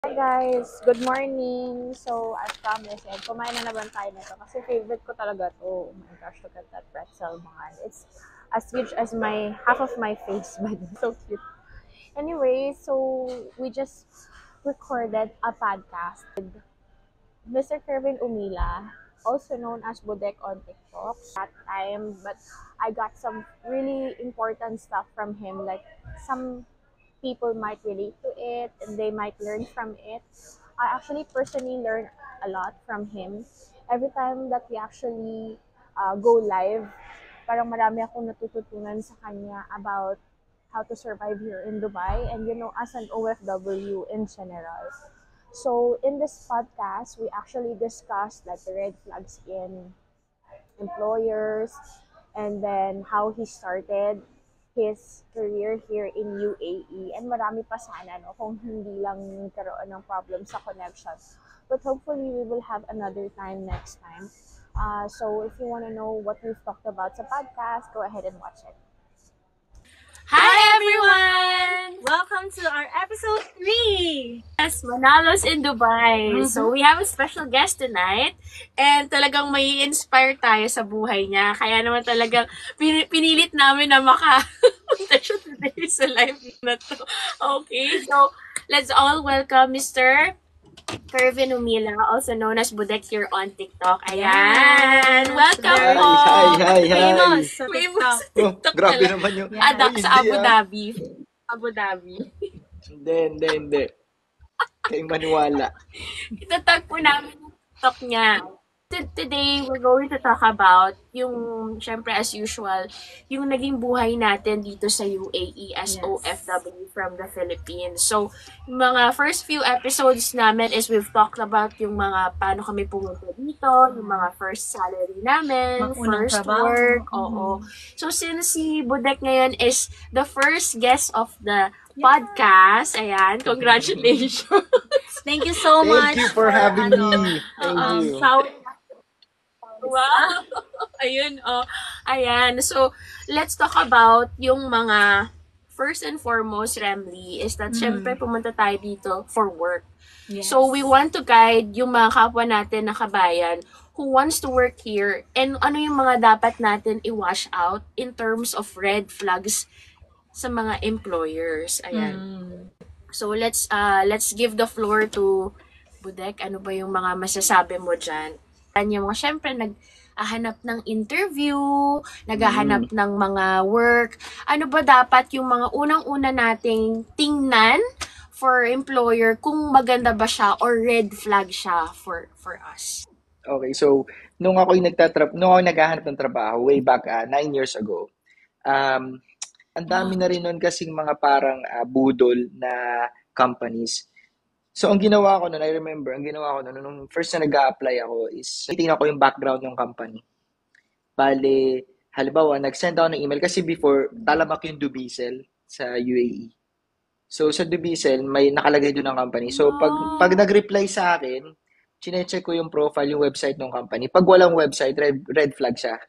Hi guys! Good morning! So, as promised, kumain na naman tayo nito kasi favorite ko talaga to. Oh my gosh, look at that pretzel man. It's as huge as my half of my face, but it's so cute. Anyway, so we just recorded a podcast with Mr. Kervin Umila, also known as Budek on TikTok that time, but I got some really important stuff from him, like some people might relate to it and they might learn from it. I actually personally learn a lot from him. Every time that we actually go live, parang marami akong natututunan sa kanya about how to survive here in Dubai and as an OFW in general. So in this podcast, we actually discussed like the red flags in employers, and then how he started his career here in UAE. And marami pa sana, no, kung hindi lang nagkaroon ng problem sa connection. But hopefully, we will have another time next time. So if you want to know what we've talked about sa podcast, go ahead and watch it. Hi everyone! Welcome to our episode 3! Yes, Manalos in Dubai. So we have a special guest tonight and talagang may inspire tayo sa buhay niya. Kaya naman talagang pinilit namin na makapunta siya today sa live na to. Okay, so let's all welcome Mr. Kervin Umila, also known as Budek here on TikTok. Ayan! Welcome Hi, po! hi. Famous sa TikTok. Oh, grabe naman yung... Adak Ay, sa hindi, Abu Dhabi. Abu Dhabi. Hindi. Kayong maniwala. Itatag po namin yung TikTok niya. Today, we're going to talk about yung, syempre as usual, yung naging buhay natin dito sa UAE as OFW from the Philippines. So, yung mga first few episodes namin is we've talked about yung mga paano kami pumunta dito, yung mga first salary namin, first work, oo. So, since si Budek ngayon is the first guest of the podcast, ayan, congratulations! Thank you so much. Thank you for having me. Thank you. Wow! Ayun, oh. Ayan. So, let's talk about yung mga first and foremost, Remly, is that syempre pumunta tayo dito for work. Yes. So, we want to guide yung mga kapwa natin na kabayan who wants to work here and ano yung mga dapat natin i-wash out in terms of red flags sa mga employers. Ayan. So, let's give the floor to Budek. Ano ba yung mga masasabi mo dyan? Yung mga syempre naghahanap ng interview, naghahanap ng mga work. Ano ba dapat yung mga unang-una nating tingnan for employer kung maganda ba siya or red flag siya for us? Okay, so nung ako naghahanap ng trabaho way back 9 years ago, ang dami na rin nun kasing mga parang budol na companies. So, ang ginawa ko nun, nung first na nag-a-apply ako is, titingnan ko yung background ng company. Bale, halimbawa, nag-send ako ng email kasi before, talamak yung Dubizel sa UAE. So, sa Dubizel, may nakalagay doon ng company. So, pag nag-reply sa akin, chinecheck ko yung profile, yung website ng company. Pag walang website, red flag siya.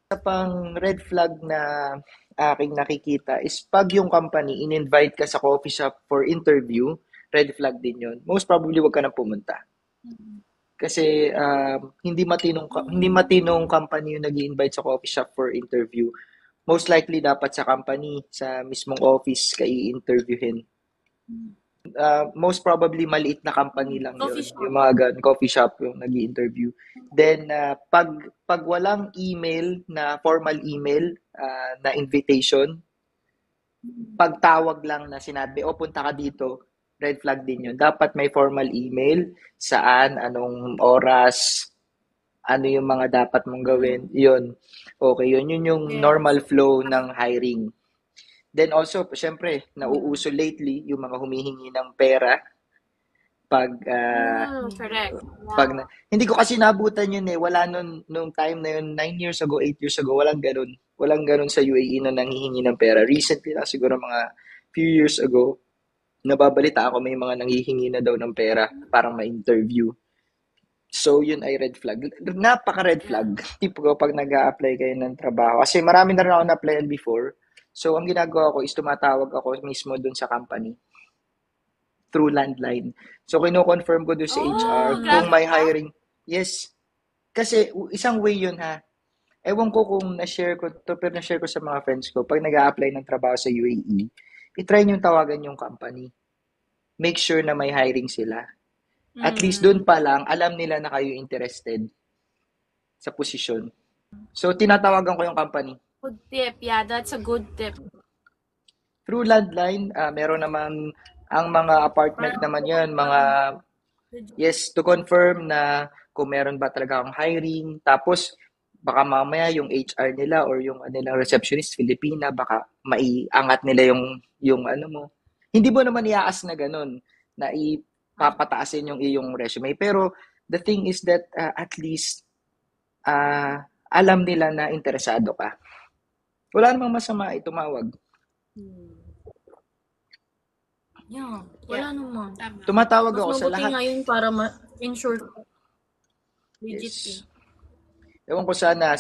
Isa pang red flag na aking nakikita is pag yung company in-invite ka sa coffee shop for interview, red flag din yun. Most probably, wag ka na pumunta. Kasi hindi matinong company yung nag-i-invite sa coffee shop for interview. Most likely, dapat sa company, sa mismong office ka i-interviewin. Most probably, maliit na company lang yun. Yung mga coffee shop yung nag-i-interview. Then, pag walang email, na formal email, na invitation, pagtawag lang na sinabi, punta ka dito, red flag din yun. Dapat may formal email, saan, anong oras, ano yung mga dapat mong gawin. Yun. Okay, yun yung normal flow ng hiring. Then also, syempre, nauuso lately yung mga humihingi ng pera. Correct. Hindi ko kasi nabutan yun eh. Wala nung time na yun, 9 years ago, 8 years ago, walang ganun. Walang ganun sa UAE na nanghihingi ng pera. Recently lang, siguro mga few years ago, nababalita ako may mga nanghihingi na daw ng pera para ma-interview. So, yun ay red flag. Napaka-red flag. Tipo ko pag nag-a-apply kayo ng trabaho. Kasi marami na rin ako na-applyan before. So, ang ginagawa ko is tumatawag ako mismo dun sa company. through landline. So, kino-confirm ko doon sa HR kung may hiring. Yes. Kasi isang way yun ha. Ewan ko kung na-share ko to, pero na-share ko sa mga friends ko. Pag nag-a-apply ng trabaho sa UAE, itry nyo tawagan yung company. Make sure na may hiring sila. At least doon pa lang, alam nila na kayo interested sa posisyon. So, tinatawagan ko yung company. Good tip. Yeah, that's a good tip. Through landline, meron naman ang mga apartment naman yan, mga, yes, to confirm na kung meron ba talaga ang hiring. Tapos, baka mamaya yung HR nila or yung nilang receptionist, Filipina, baka maiangat nila yung ano mo. Hindi mo naman iaas na ganun, na ipapataasin yung iyong resume. Pero, the thing is that at least, alam nila na interesado ka. Wala namang masama tumawag. Yeah, wala naman. Tumatawag Mas ako sa mabuti lahat. ngayon para ma-ensure legit Yes. Ewan ko sana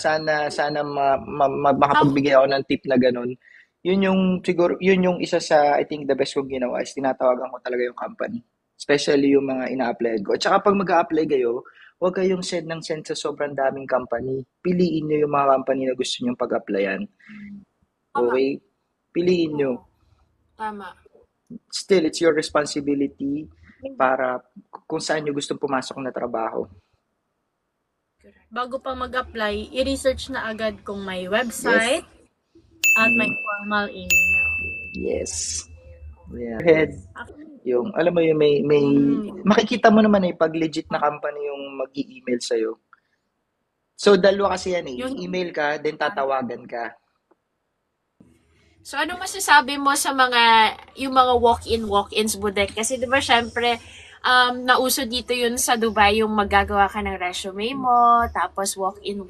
makapagbigay ako ng tip na ganun. Yun yung siguro yun yung isa sa I think the best kong ginawa is tinatawagan ko talaga yung company. Especially yung mga ina-apply ko. At saka pag mag-a-apply kayo, huwag kayong send sa sobrang daming company. Piliin nyo yung mga company na gusto nyo pag-applyan. Okay? Piliin nyo. Tama. Still, it's your responsibility para kung saan nyo gustong pumasok na trabaho. bago pa mag-apply, i-research na agad kung may website at may formal email. Yes. Yeah. Head. Yung, alam mo yung may makikita mo naman pag legit na company yung mag-i-email sa'yo. So, dalawa kasi yan email ka, then tatawagan ka. So, ano masasabi mo sa yung mga walk-ins, Budek? Kasi di ba, syempre, nauso dito yun sa Dubai, yung magagawa ka ng resume mo, tapos walk-in.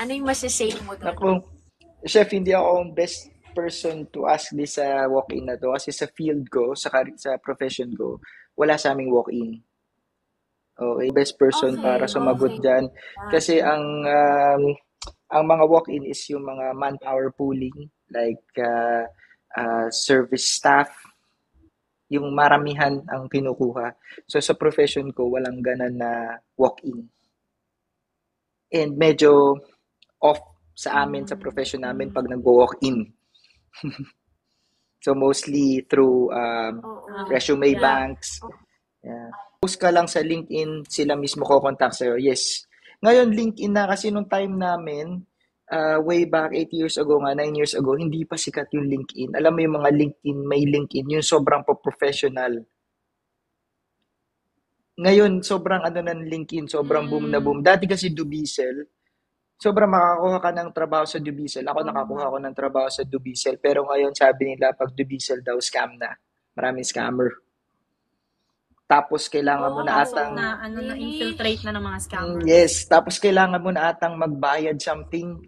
Ano yung masasay mo doon? Naku, chef, hindi ako ang best person to ask this sa walk-in na to. Kasi sa field ko, sa profession ko, wala sa aming walk-in. Okay, best person para sumagot dyan. Kasi ang mga walk-in is yung mga manpower pooling, like service staff, yung maramihan ang kinukuha. So sa profession ko, walang ganan na walk-in. And medyo off sa amin, sa profession namin, pag nag-walk-in. So mostly through resume banks. Yeah. Post ka lang sa LinkedIn, sila mismo ko-contact sa'yo. Yes. Ngayon, LinkedIn na kasi nung time namin, way back 8 years ago 9 years ago, hindi pa sikat yung LinkedIn. Alam mo yung mga LinkedIn, may LinkedIn, yung sobrang professional. Ngayon, sobrang ng LinkedIn, sobrang boom na boom. Dati kasi Dubizzle, sobrang makakuha ka ng trabaho sa Dubizzle. Ako nakakuha ko ng trabaho sa Dubizzle. Pero ngayon, sabi nila, pag Dubizzle daw, scam na. Maraming scammer. Tapos kailangan mo na atang na-infiltrate na ng mga scammers. Yes, tapos kailangan mo na atang magbayad something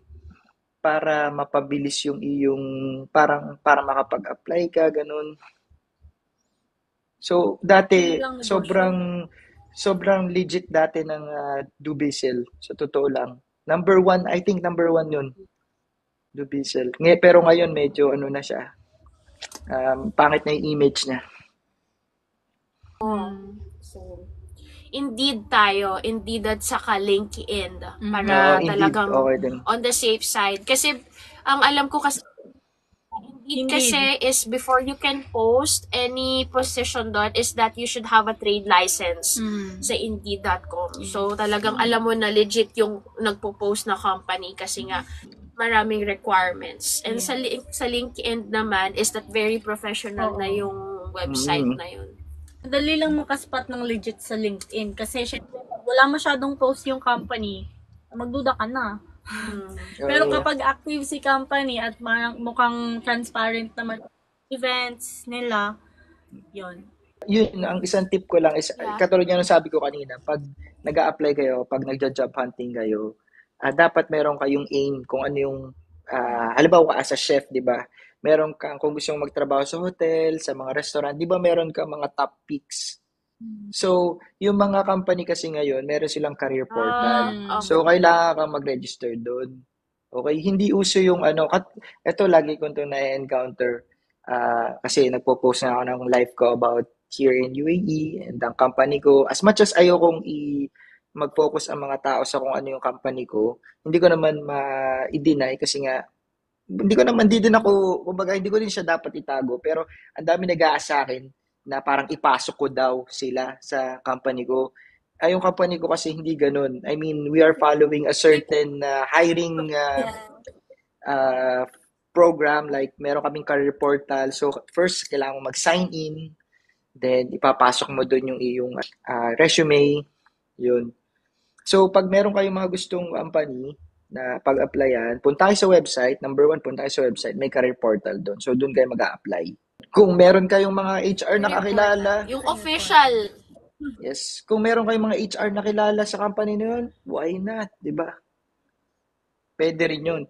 para mapabilis yung iyong para makapag-apply ka ganun. So dati sobrang legit dati ng Dubizzle. Sa totoo lang. I think number 1 yun. Dubizzle. Pero ngayon medyo na siya. Pangit na yung image niya. So, Indeed at saka LinkedIn para talagang on the safe side. Kasi, ang alam ko kasi, Indeed kasi is before you can post any position doon is that you should have a trade license sa Indeed.com. So, talagang alam mo na legit yung nagpo-post na company kasi nga maraming requirements. And sa LinkedIn naman is that very professional na yung website na yun. Dali lang makaspat ng legit sa LinkedIn kasi syempre wala masyadong post yung company, magduda ka na. Pero kapag active si company at mukhang transparent naman events nila, yun. Yun, ang isang tip ko lang is, katulad nga nung sabi ko kanina, pag nag-a-apply kayo, pag nagja-job hunting kayo, dapat meron kayong aim kung ano yung, halimbawa as a chef, di ba? Meron kang, kung gusto mong magtrabaho sa hotel, sa mga restaurant, di ba meron kang mga top picks? So, yung mga company kasi ngayon, meron silang career portal. So, kailangan kang mag-register doon. Okay? Hindi uso yung ito lagi ko ito na-encounter kasi nagpo-post na ako ng live ko about here in UAE, and ang company ko, as much as ayokong mag-focus ang mga tao sa kung ano yung company ko, hindi ko naman ma-deny kasi nga, hindi ko naman, di din ako, kumbaga, hindi ko din siya dapat itago, pero ang dami nag-aasa sa akin na parang ipasok ko daw sila sa company ko. Ay, yung company ko kasi hindi ganun. I mean, we are following a certain hiring uh, program, like meron kaming career portal. So, first, kailangan mo mag-sign in, then ipapasok mo doon yung iyong resume, yun. So, pag meron kayong mga gustong company na pag-applyan, punta kayo sa website. Number one, punta kayo sa website. May career portal doon. So, doon kayo mag-a-apply. Kung meron kayong mga HR na kakilala, Yung official. yes, kung meron kayong mga HR na kilala sa company na yun, why not, di ba? Pwede rin yun.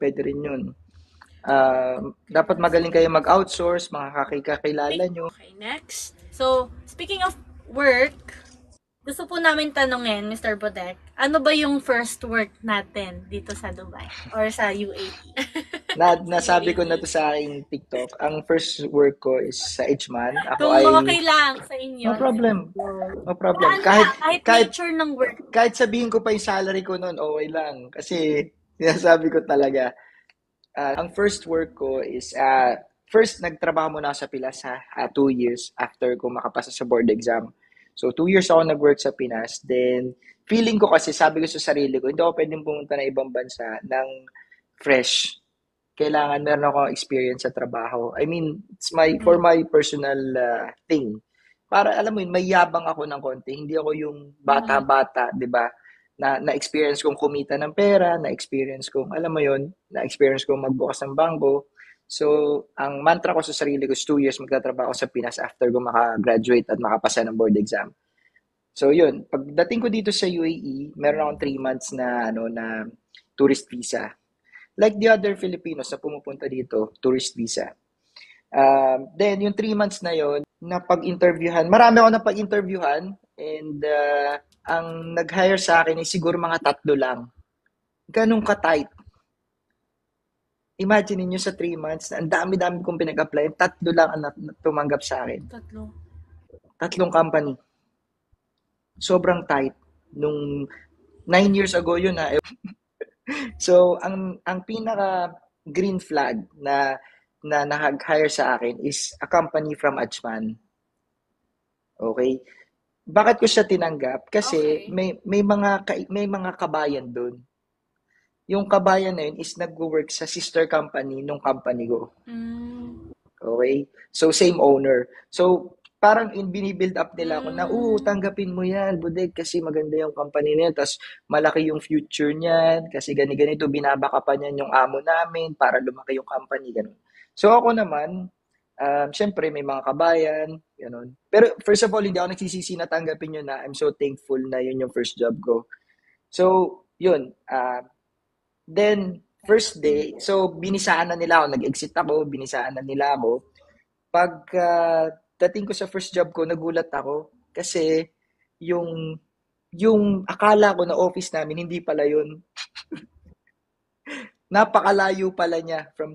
Dapat magaling kayo mag-outsource, mga kakilala nyo. Okay, next. So, speaking of work, gusto po namin tanungin, Mr. Bodek, ano ba yung first work natin dito sa Dubai or sa UAE? Nasabi ko na to sa aking TikTok. Ang first work ko is sa Edgeman. Ako Kung ay... okay lang sa inyo. No problem. No problem. Kahit nature ng work. Kahit sabihin ko pa yung salary ko noon, okay lang. Kasi, sinasabi ko talaga, ang first work ko is, first, nagtrabaho muna ako sa Pilas 2 years after ko makapasa sa board exam. So, 2 years ako nag-work sa Pinas. Then, feeling ko kasi, sabi ko sa sarili ko, hindi ako pwedeng pumunta na ibang bansa ng fresh. Kailangan meron ako experience sa trabaho. I mean, it's for my personal thing. Para, alam mo yun, may yabang ako ng konti. Hindi ako yung bata-bata, di ba? Na-experience kong kumita ng pera, na-experience kong, alam mo yun, na-experience kong magbukas ng bangko. So, ang mantra ko sa sarili ko is 2 years magtatrabaho sa Pinas after ko makagraduate at makapasa ng board exam. So, yun. Pagdating ko dito sa UAE, meron akong 3 months na tourist visa. Like the other Filipinos na pumupunta dito, tourist visa. Then, yung 3 months na yun, napag-interviewhan. Marami ako napag-interviewhan and ang nag-hire sa akin is siguro mga 3 lang. Ganun ka-tight. Imagine niyo sa 3 months, ang dami-dami kong pinag-apply, 3 lang ang tumanggap sa akin. 3 company. Sobrang tight. Nung 9 years ago yun na. So, ang pinaka green flag na nag-hire sa akin is a company from Ajman. Okay? Bakit ko siya tinanggap? Kasi may mga kabayan doon. Yung kabayan na yun is nag-work sa sister company nung company ko. Okay? So, same owner. So, parang binibuild up nila ako na, tanggapin mo yan, Budeg, kasi maganda yung company niya, tapos malaki yung future niyan, kasi ganito, binabaka pa niyan yung amo namin para lumaki yung company, ganun. So, ako naman, syempre, may mga kabayan, ganun. Pero, first of all, hindi ako nagsisisi na tanggapin yun na I'm so thankful na yun yung first job ko. So, yun, then, first day, so binisaan na nila ako, nag-exit ako, binisaan na nila ako. Pag dating ko sa first job ko, nagulat ako kasi yung akala ko na office namin, hindi pala yun. Napakalayo pala niya from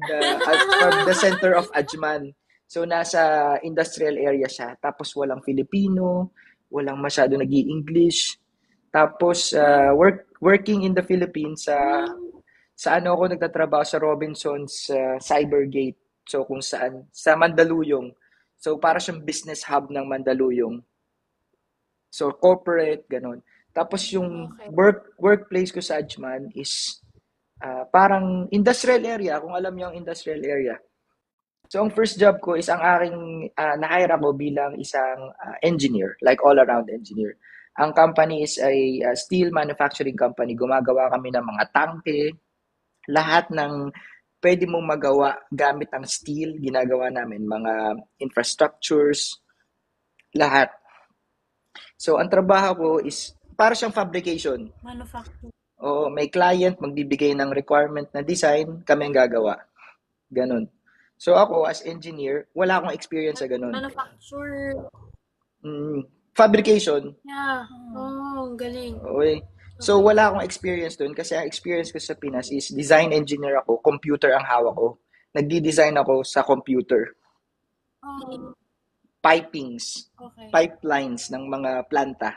the center of Ajman. So, nasa industrial area siya. Tapos, walang Filipino, walang masyado nag-i-English. Tapos, working in the Philippines, sa ako nagtatrabaho sa Robinson's Cybergate. So, kung saan, sa Mandaluyong. So, para siyang business hub ng Mandaluyong. So, corporate, ganun. Tapos, yung workplace ko sa Ajman is parang industrial area, kung alam niyo ang industrial area. So, ang first job ko is ang aking, na-hire ako bilang isang engineer, like all-around engineer. Ang company is a steel manufacturing company. Gumagawa kami ng mga tangke, lahat ng pwede mong magawa gamit ang steel, ginagawa namin, mga infrastructures, lahat. So, ang trabaho ko is para siyang fabrication. Manufacturing. Oo, may client, magbibigay ng requirement na design, kami ang gagawa. Ganon. So, ako as engineer, wala akong experience sa ganon. Manufacture. Fabrication. Yeah. Ang galing. Okay. So, wala akong experience dun kasi ang experience ko sa Pinas is design engineer ako, computer ang hawak ko. Nagdi-design ako sa computer. pipings, Okay. pipelines ng mga planta.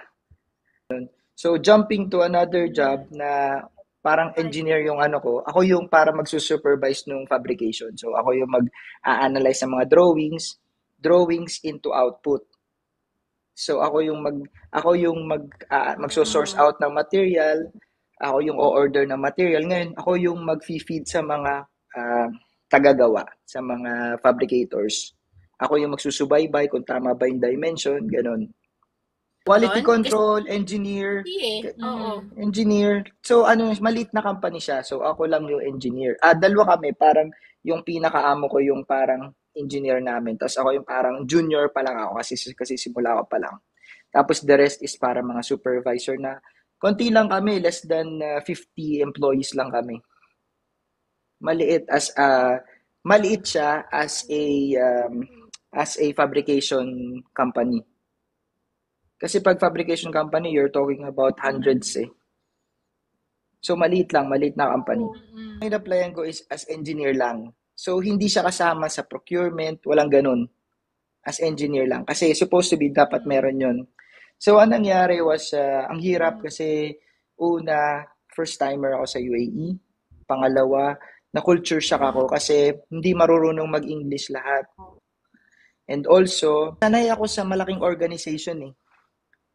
So, jumping to another job na parang engineer yung ano ko, ako yung para magsusupervise ng fabrication. So, ako yung mag-a-analyze ng mga drawings into output. So, ako yung magso-source out ng material, ako yung o-order ng material. Ngayon, ako yung mag-feed sa mga tagagawa, sa mga fabricators. Ako yung magsusubaybay kung tama ba yung dimension, ganun. Quality Ganon? control, engineer, Hindi eh. Oo. engineer. So, maliit na company siya. So, ako lang yung engineer. Dalawa kami. Parang yung pinakaamo ko yung parang engineer namin. Tapos ako yung parang junior pa lang ako kasi simula ko pa lang. Tapos the rest is para mga supervisor na konti lang kami. Less than 50 employees lang kami. Maliit siya as a fabrication company. Kasi pag fabrication company, you're talking about hundreds eh. So, maliit na company. Ang in-applyan ko is as engineer lang. So, hindi siya kasama sa procurement, walang ganun. As engineer lang. Kasi supposed to be, dapat meron yun. So, anong nangyari was, ang hirap kasi una, first timer ako sa UAE. Pangalawa, na-culture shock ako kasi hindi marurunong mag-English lahat. And also, sanay ako sa malaking organization eh.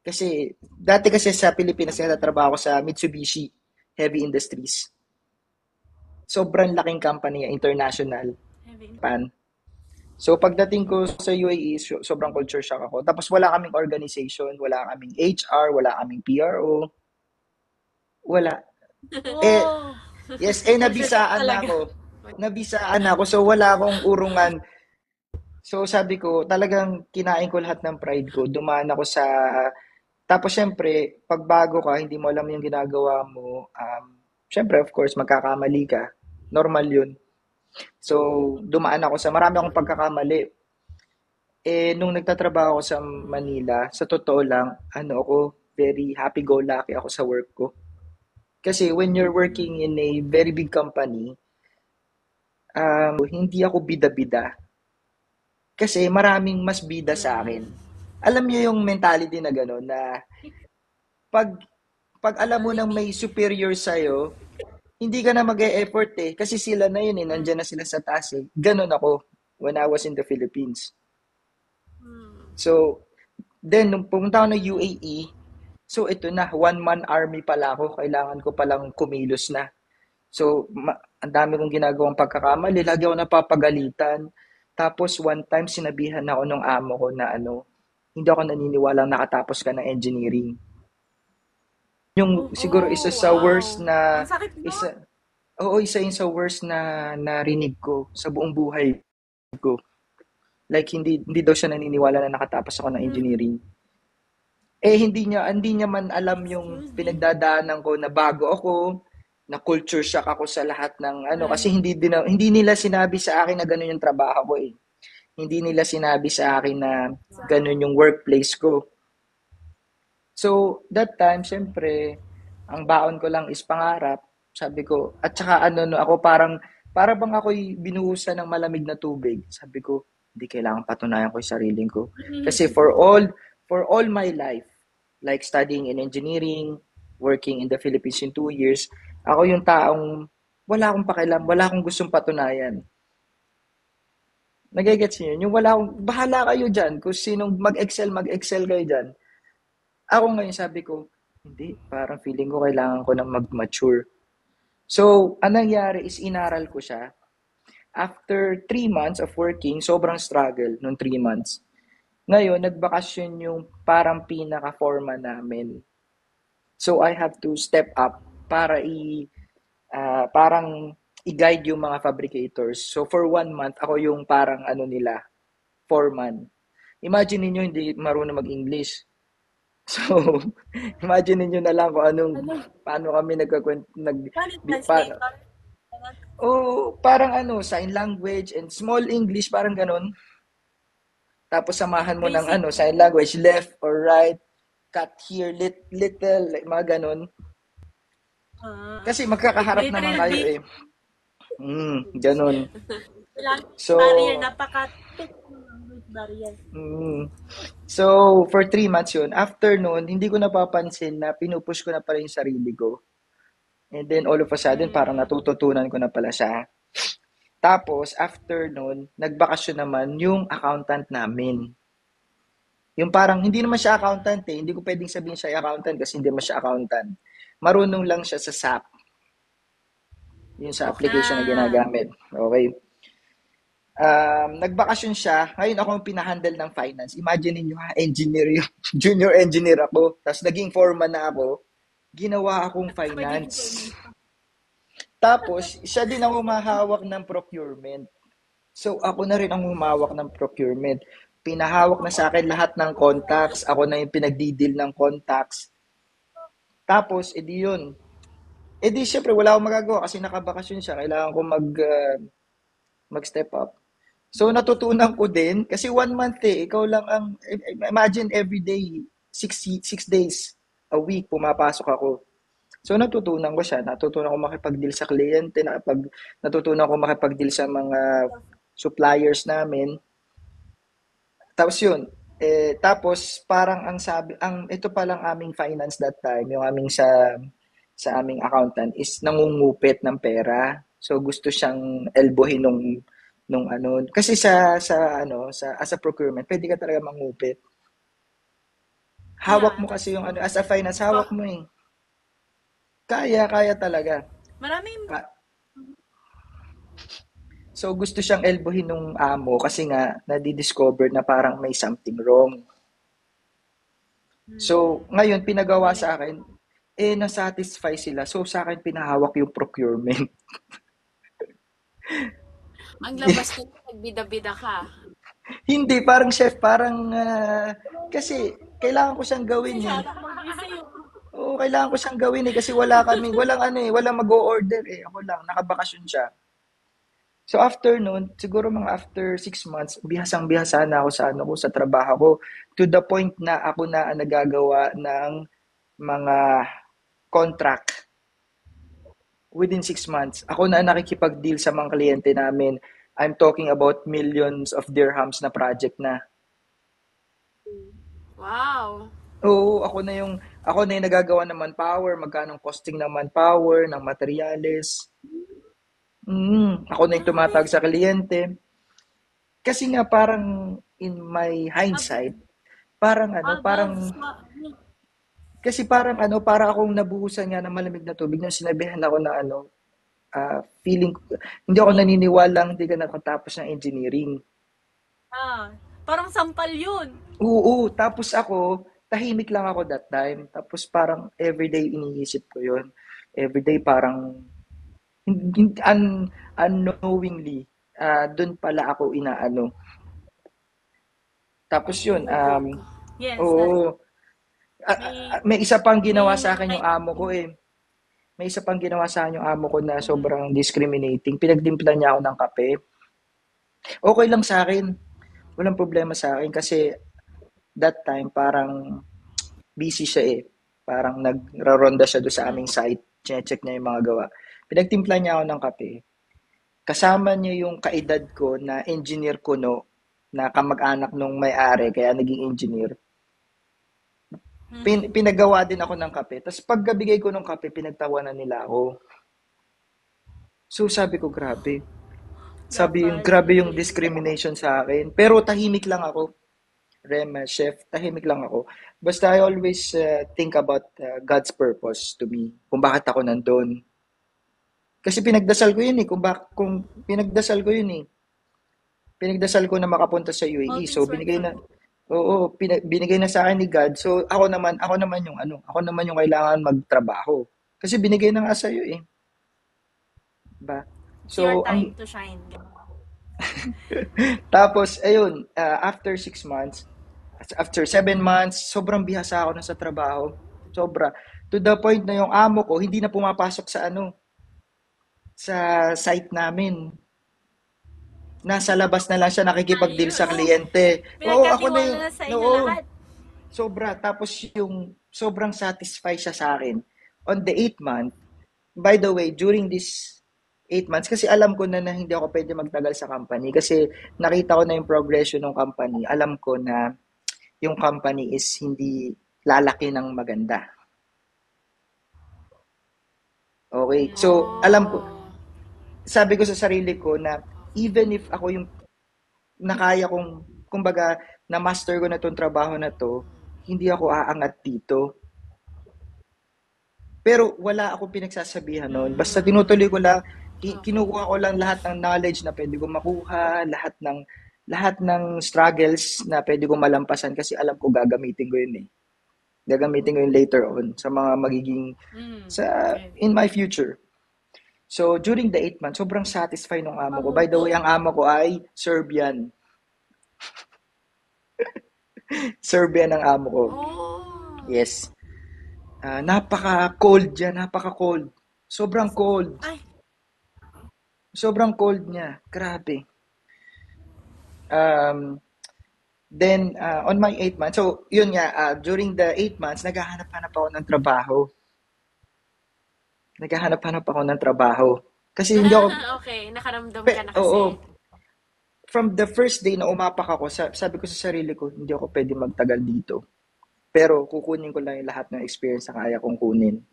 Kasi, dati kasi sa Pilipinas, nagtatrabaho ako sa Mitsubishi Heavy Industries. Sobrang laking company, international. Pan. So, pagdating ko sa UAE, sobrang culture shock ako. Tapos, wala kaming organization, wala kaming HR, wala kaming PRO. Wala. Yes, nabisaan na ako. Nabisaan ako, so wala akong urungan. So, sabi ko, talagang kinain ko lahat ng pride ko. Dumaan ako sa... Tapos, syempre, pag bago ka, hindi mo alam yung ginagawa mo, syempre, of course, magkakamali ka. Normal yun. So, dumaan ako sa marami akong pagkakamali. Nung nagtatrabaho ako sa Manila, sa totoo lang, very happy-go-lucky ako sa work ko. Kasi when you're working in a very big company, hindi ako bida-bida. Kasi maraming mas bida sa akin. Alam niyo yung mentality na gano'n na pag alam mo nang may superior sa'yo, hindi ka na mag-e-effort eh. Kasi sila na yun eh, nandyan na sila sa taas eh. Ganon ako when I was in the Philippines. So, then, nung pumunta ako ng UAE, so ito na, one-man army pala ako. Kailangan ko palang kumilos na. So, ang dami kong ginagawang pagkakamali. Lagi ako napapagalitan. Tapos, one time, sinabihan ako ng amo ko na hindi ako naniniwalang nakatapos ka ng engineering. Yung siguro isa sa worst na isa yun sa worst na narinig ko sa buong buhay ko. Like hindi daw siya naniniwala na nakatapos ako ng engineering. Hindi niya man alam yung pinagdadaanan ko na bago ako, na culture shock ako sa lahat ng kasi hindi nila sinabi sa akin na ganun yung trabaho ko eh. Hindi nila sinabi sa akin na ganun yung workplace ko. So, that time, syempre, ang baon ko lang is pangarap. Sabi ko, at saka ako para bang ako'y binuhusan ng malamig na tubig. Sabi ko, hindi kailangan patunayan ko yung sarili ko. Kasi for all my life, like studying in engineering, working in the Philippines in 2 years, ako yung taong wala akong pakialam, wala akong gustong patunayan. Nagigets niyo yun? Yung wala akong, bahala kayo dyan. Kung sinong mag-excel kayo dyan. Ako ngayon sabi ko, hindi, parang feeling ko kailangan ko nang mag-mature. So, anong nangyari is inaral ko siya. After 3 months of working, sobrang struggle nung 3 months. Ngayon, nagbakasyon yung parang pinaka-forma namin. So, I have to step up para parang i-guide yung mga fabricators. So, for 1 month, ako yung parang nila, foreman. Imagine niyo hindi marunong mag-English. So, imagine niyo na lang kung paano kami parang sign language and small English, parang ganun. Tapos samahan mo ng sign language, left or right, cut here, little, like, mga ganun. Kasi magkakaharap naman kayo eh. Ganun. So, napaka-thick ng language Barrier. So, for 3 months yun. After nun, hindi ko napapansin na pinupush ko na pala yung sarili ko. And then, all of a sudden, parang natututunan ko na pala siya. Tapos, after nun, nagbakasyon naman yung accountant namin. Yung parang, hindi naman siya accountant eh. Hindi ko pwedeng sabihin siya accountant kasi hindi naman siya accountant. Marunong lang siya sa SAP. Yung sa application na ginagamit. Okay. Nagbakasyon siya. Ngayon ako ang pinahandle ng finance. Imagine niyo ha, engineer yung junior engineer ako. Tapos naging foreman na ako. Ginawa akong finance. Tapos, siya din ang humahawak ng procurement. So, ako na rin ang humawak ng procurement. Pinahawak na sa akin lahat ng contacts. Ako na yung pinagdi-deal ng contacts. Tapos, edi yun. Edi, syempre, wala akong magagawa kasi nakabakasyon siya. Kailangan ko mag-step up. So, natutunan ko din, kasi 1 month ikaw lang ang, imagine every day, 6 days a week, pumapasok ako. So, natutunan ko siya. Natutunan ko makipag-deal sa kliyente, natutunan ko makipag-deal sa mga suppliers namin. Tapos yun, tapos parang ito palang aming finance that time, yung aming sa aming accountant is nangungupit ng pera. So, gusto siyang elbowin nung ano, kasi sa as a procurement, pwede ka talaga mangupit. Hawak mo kasi yung ano, as a finance, hawak mo eh. Kaya talaga. Maraming So, gusto siyang elbowin nung amo kasi nga, nadi-discover na parang may something wrong. So, ngayon, pinagawa sa akin, na-satisfy sila. So, sa akin, pinahawak yung procurement. Ang labas ko, nagbida-bida ka. Hindi, parang chef, parang, kasi, kailangan ko siyang gawin eh. Oo, kailangan ko siyang gawin eh, kasi walang mag-o-order eh. Ako lang, nakabakasyon siya. So after nun, siguro mga after 6 months, bihasang-bihasa na ako sa trabaho ko, to the point na ako na ang nagagawa ng mga contract within 6 months. Ako na ang nakikipag-deal sa mga kliyente namin. I'm talking about millions of dirhams na project na. Wow. Oo, ako na yung nagagawa ng manpower, magkano ang costing ng manpower, ng materyales. Ako na yung tumatawag sa kliyente. Kasi nga parang in my hindsight, parang para akong nabuhusan nga ng malamig na tubig nung sinabihan ako na feeling ko, hindi ako naniniwalang hindi ka nakatapos ng engineering. Parang sampal yun. Oo, tapos ako, tahimik lang ako that time. Tapos parang everyday iniisip ko yun. Everyday parang unknowingly, doon pala ako inaano. Tapos yun, Yes. oo, may isa pang ginawa sa akin yung amo ko eh. May isa pang ginawa sa akin yung amo ko na sobrang discriminating. Pinagdimpla niya ako ng kape. Okay lang sa akin. Walang problema sa akin kasi that time parang busy siya eh. Parang nagraronda siya doon sa aming site. Check niya yung mga gawa. Pinagtimpla niya ako ng kape. Kasama niya yung kaedad ko na engineer kuno na kamag-anak nung may-ari kaya naging engineer. Pinagawa din ako ng kape. Tapos pagkabigay ko ng kape, pinagtawanan nila ako. So sabi ko, grabe. Grabe yung discrimination sa akin. Pero tahimik lang ako. Rem, chef, tahimik lang ako. Basta I always think about God's purpose to me. Kung bakit ako nandun. Kasi pinagdasal ko yun eh. Kung pinagdasal ko yun eh. Pinagdasal ko na makapunta sa UAE. So binigay na sa akin ni God. So ako naman yung kailangan magtrabaho. Kasi binigay na nga sa iyo eh. Diba? So your time to shine. Tapos ayun, after 6 months, after 7 months, sobrang bihasa ako na sa trabaho. Sobra. To the point na yung amo ko hindi na pumapasok sa site namin. Nasa labas na lang siya nakikipag-deal sa kliyente. Oo, ako na yung sobra. Tapos yung sobrang satisfied siya sa akin. On the 8th month, by the way, during this 8 months kasi alam ko na hindi ako pwede magtagal sa company kasi nakita ko na yung progression ng company. Alam ko na yung company is hindi lalaki ng maganda. Okay. So, alam ko, sabi ko sa sarili ko na even if ako yung nakaya kong, kumbaga, na-master ko na tong trabaho na to, hindi ako aangat dito. Pero wala akong pinagsasabihan noon. Basta tinutuloy ko lang, kinukuha ko lang lahat ng knowledge na pwede kong makuha, lahat ng struggles na pwede kong malampasan kasi alam ko gagamitin ko yun eh. Gagamitin ko yun later on sa mga magiging in my future. So, during the 8 months, sobrang satisfied ng amo ko. By the way, ang amo ko ay Serbian. Serbian ang amo ko. Yes. Napaka-cold yan, napaka-cold. Sobrang cold. Sobrang cold niya. Grabe. Then, on my 8 months, so, yun nga, during the 8 months, naghahanap-hanap ako ng trabaho. Kasi hindi ako... Okay, nakaramdam ka na kasi. Oo. From the first day na umapak ako, sabi ko sa sarili ko, hindi ako pwede magtagal dito. Pero kukunin ko lang yung lahat ng experience na kaya kong kunin.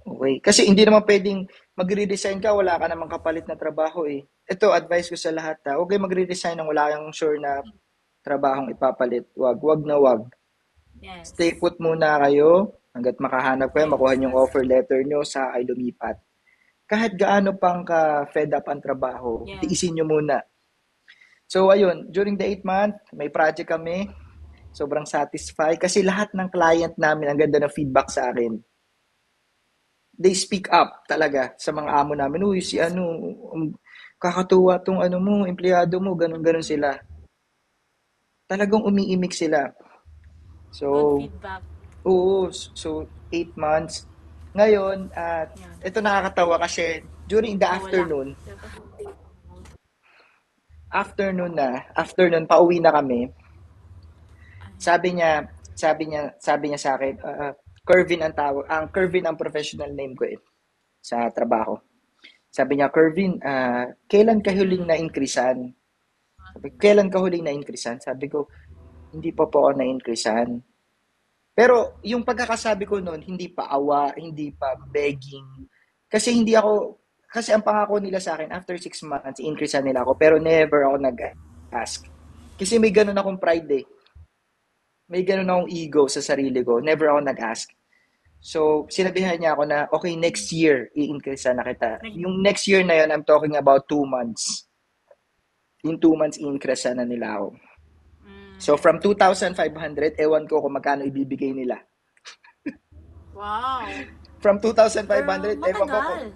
Okay? Kasi hindi naman pwedeng magre-resign ka, wala ka namang kapalit na trabaho eh. Ito, advice ko sa lahat ha. Okay, magre-resign nang wala kang sure na trabahong ipapalit. Wag na wag. Yes. Stay put muna kayo hanggat makahanap kayo, makuha yung offer letter nyo sa ay lumipat. Kahit gaano pang ka-fed up ang trabaho, tiisin nyo muna. So, ayun, during the 8 month, may project kami. Sobrang satisfied kasi lahat ng client namin, ang ganda ng feedback sa akin. They speak up talaga sa mga amo namin. Uy, si kakatuwa tong empleyado mo, ganun sila. Talagang umiimik sila. So, good feedback. Oo, so 8 months. Ngayon, ito nakakatawa kasi during the afternoon, pauwi na kami. Sabi niya sa akin, Kervin Kervin ang professional name ko sa trabaho. Sabi niya, Kervin, kailan ka huling na-increasean? Sabi ko, hindi pa po ako na-increasean. Pero yung pagkakasabi ko noon, hindi pa awa, hindi pa begging. Kasi ang pangako nila sa akin, after 6 months, i-increasean nila ako. Pero never ako nag-ask. Kasi may ganun akong pride eh. May ganun akong ego sa sarili ko. Never ako nag-ask. So, sinabihan niya ako na, okay, next year, i-increase na kita. Yung next year na yun, I'm talking about 2 months. Yung 2 months, i-increase na nila ako. So, from 2,500, ewan ko kung magkano ibibigay nila. Wow. From 2,500, ewan ko kung...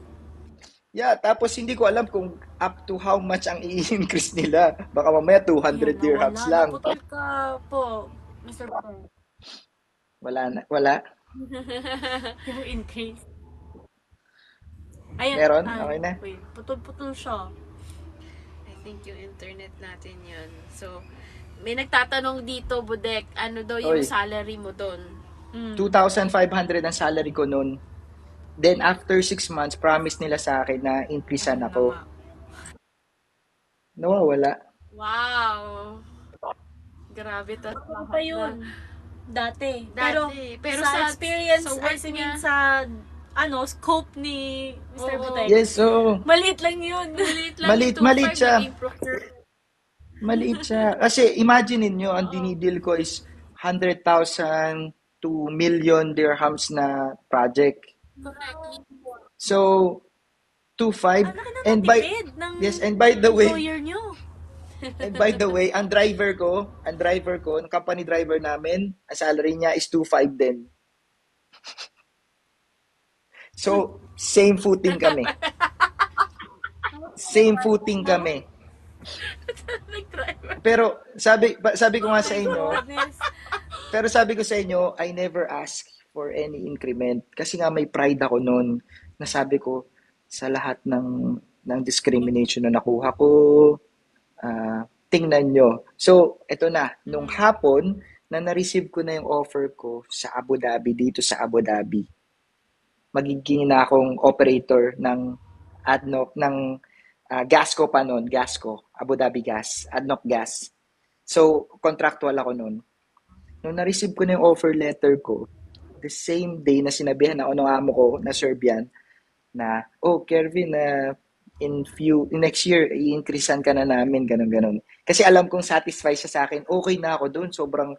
Yeah, tapos hindi ko alam kung up to how much ang i-increase nila. Baka mamaya 200 dirhams lang. Naputol ka po, Mr. Paul. Wala? Yung increase. Ayan, meron? Okay na? Wait, putol siya. I think yung internet natin yun. So, may nagtatanong dito, Budek, ano daw yung salary mo doon? 2,500 ang salary ko noon. Then, after 6 months, promise nila sa akin na increasean ako. Nawawala. Wow! Grabe to. Ano pa yun? Dati. Pero sa experience, sa work niya, sa scope ni Mr. Budek. Yes, so... Maliit lang yun. Maliit siya. Maliit siya. Kasi imagine niyo ang dinidil ko is 100,000 to million dirhams na project. So 2.5 and by the way and by the way, ang driver ko, ang company driver namin, ang salary niya is 2.5 din. So same footing kami. Pero sabi ko nga sa inyo, I never ask for any increment kasi nga may pride ako noon na sabi ko sa lahat ng discrimination na nakuha ko, tingnan nyo. So, eto na, nung hapon na na-receive ko na yung offer ko sa Abu Dhabi, dito sa Abu Dhabi. Magiging na akong operator ng ADNOC ng Gasco pa noon, Gasco, Abu Dhabi Gas, ADNOC Gas. So, contractual ako noon. Nung na-receive ko na yung offer letter ko, the same day na sinabihan ako ng amo ko na Serbian na, oh, Kervin, in next year, i-increasean ka na namin, ganun. Kasi alam kong satisfied siya sa akin, okay na ako doon, sobrang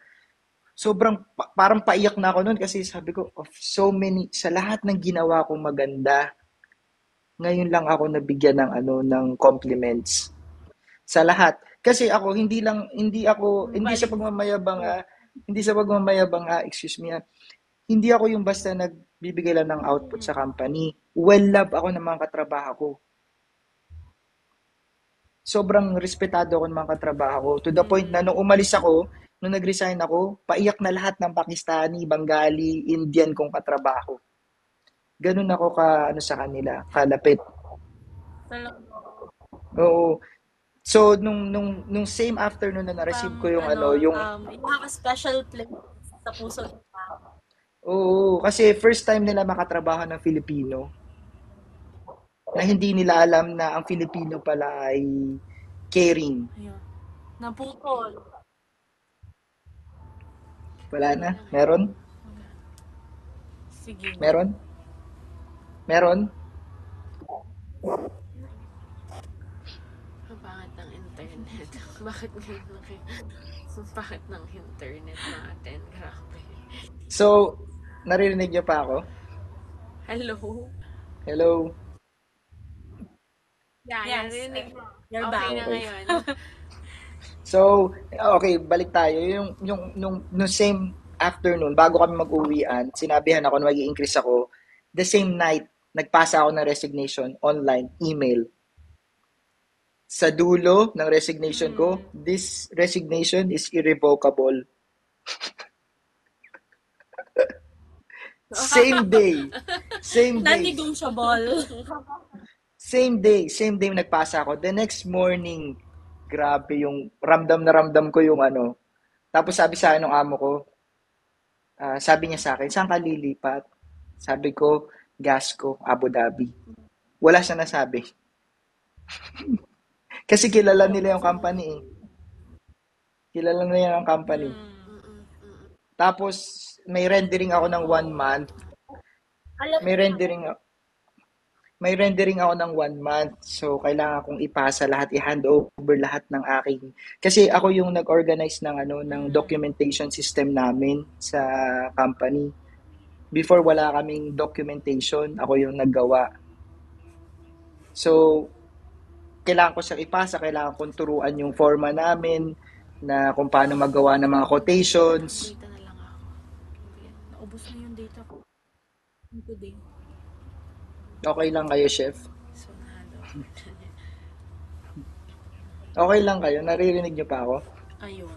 parang paiyak na ako noon kasi sabi ko, of so many, sa lahat ng ginawa kong maganda, ngayon lang ako nabigyan ng compliments sa lahat. Kasi ako hindi sa pagmamayabang excuse me, hindi ako yung basta nagbibigay lang ng output sa company. Well love ako ng mga katrabaho ko. Sobrang respetado ako ng mga katrabaho ko to the point na nung nag-resign ako, paiyak na lahat ng Pakistani, Bengali, Indian kong katrabaho. Ganun ako sa kanila, kalapit. Oo. So nung same afternoon na na-receive ko yung you have a special place sa puso nila. Oo, kasi first time nila makatrabaho ng Filipino na hindi nila alam na ang Filipino pala ay caring. Ayun. Naputol. Wala na? Meron? Sige. Meron? Ang pangit ng internet. Bakit bakit ng internet natin? Grabe. So, naririnig niyo pa ako? Hello? Hello? Yeah, Yes, narinig mo. you're Okay back. na ngayon. So, okay, balik tayo. Nung same afternoon, bago kami mag-uwian, sinabihan ako na mag-i-increase ako. The same night, nagpasa ako ng resignation online, email. Sa dulo ng resignation ko, this resignation is irrevocable. Same day. Non-negotiable. Same day nagpasa ako. The next morning, grabe yung ramdam na ramdam ko yung Tapos sabi sa akin ng amo ko, sabi niya sa akin, saan ka lilipat? Sabi ko, Gasco, Abu Dhabi. Wala siya nasabi. Kasi kilala nila yung company eh. Kilala nila yung company. Tapos, may rendering ako ng 1 month. May rendering ako ng 1 month. So, kailangan kong ipasa lahat, i-hand over lahat ng aking. Kasi ako yung nag-organize ng documentation system namin sa company. Before, wala kaming documentation. Ako yung naggawa. So, kailangan ko siyang ipasa. Kailangan kong turuan yung forma namin na kung paano magawa ng mga quotations. Data na lang ako. Naubos na yung data ko. Today. Okay lang kayo, chef? Sonado. Okay lang kayo? Naririnig niyo pa ako? Ayun.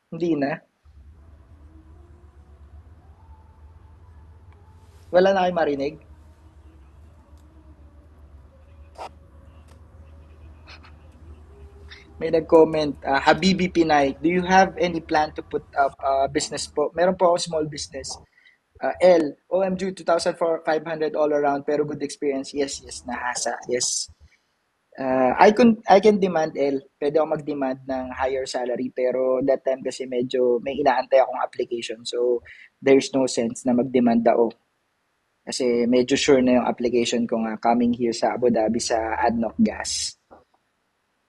Hindi na? Wala na kayo marinig? May nag-comment, Habibi Pinay, do you have any plan to put up business po? Meron po ako small business. L, OMG 2,500 all around pero good experience. Yes, nahasa. Yes. I can demand L. Pwede ako mag-demand ng higher salary pero that time kasi medyo may inaantay akong application. So there's no sense na mag-demand ako. Kasi medyo sure na yung application ko nga coming here sa Abu Dhabi sa ADNOC Gas.